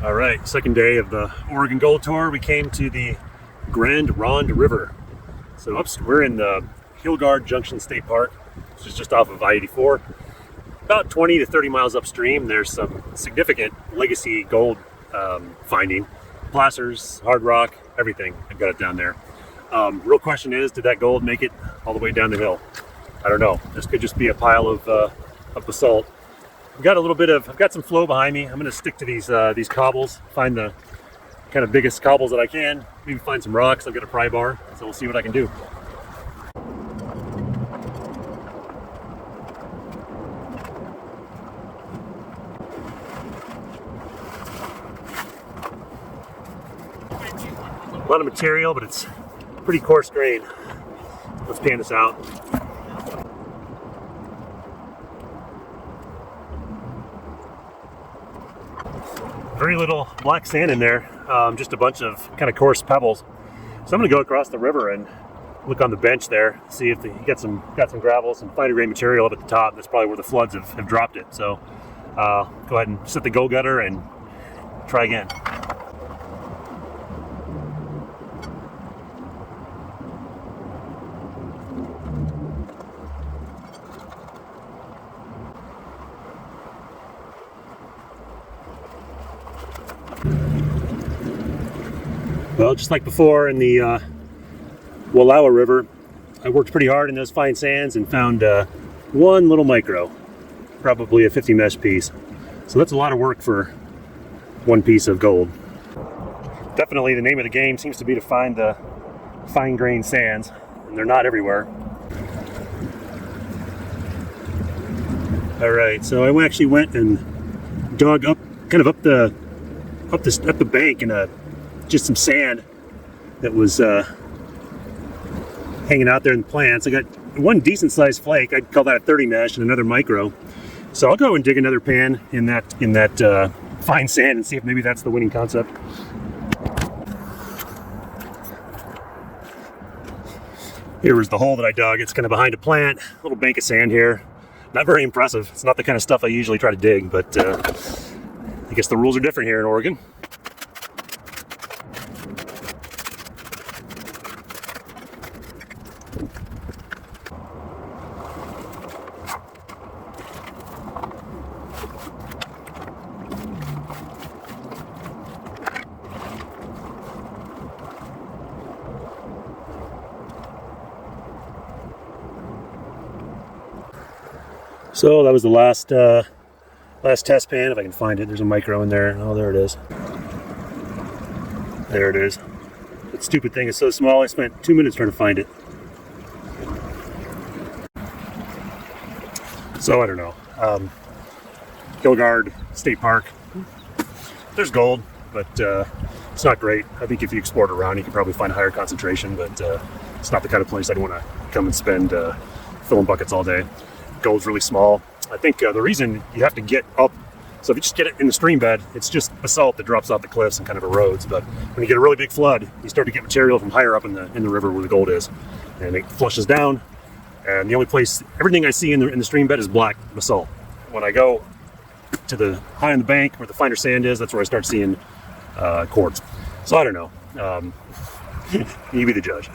All right, second day of the Oregon Gold Tour. We came to the Ronde River. So we're in the Hilgard Junction State Park, which is just off of I-84. About 20 to 30 miles upstream, there's some significant legacy gold finding. Placers, hard rock, everything. I've got it down there. Real question is, did that gold make it all the way down the hill? I don't know. This could just be a pile of basalt. I've got some flow behind me. I'm going to stick to these cobbles, find the kind of biggest cobbles that I can, maybe find some rocks. I've got a pry bar, so we'll see what I can do. A lot of material, but it's pretty coarse grain. Let's pan this out. Very little black sand in there, just a bunch of kind of coarse pebbles. So I'm going to go across the river and look on the bench there, see if you got some gravel, some finer grain material up at the top. That's probably where the floods have dropped it. So go ahead and set the gold gutter and try again. Well, just like before in the Wallowa River, I worked pretty hard in those fine sands and found one little micro, probably a 50 mesh piece. So that's a lot of work for one piece of gold. Definitely the name of the game seems to be to find the fine grained sands, and they're not everywhere. All right, so I actually went and dug up, kind of up the bank in just some sand that was hanging out there in the plants. I got one decent sized flake. I'd call that a 30 mesh, and another micro. So I'll go and dig another pan in that fine sand and see if maybe that's the winning concept. Here was the hole that I dug. It's kind of behind a plant, a little bank of sand here. Not very impressive. It's not the kind of stuff I usually try to dig, but I guess the rules are different here in Oregon. So that was the last test pan, if I can find it. There's a micro in there. Oh, there it is. There it is. That stupid thing is so small, I spent 2 minutes trying to find it. So I don't know. Hilgard State Park. There's gold, but it's not great. I think if you explored around, you could probably find a higher concentration, but it's not the kind of place I'd want to come and spend filling buckets all day. Gold's really small. I think the reason you have to get up, so if you just get it in the stream bed, it's just basalt that drops off the cliffs and kind of erodes. But when you get a really big flood, you start to get material from higher up in the river where the gold is, and it flushes down. And the only place, everything I see in the stream bed is black basalt. When I go to the high on the bank where the finer sand is, that's where I start seeing quartz. So I don't know. You be the judge.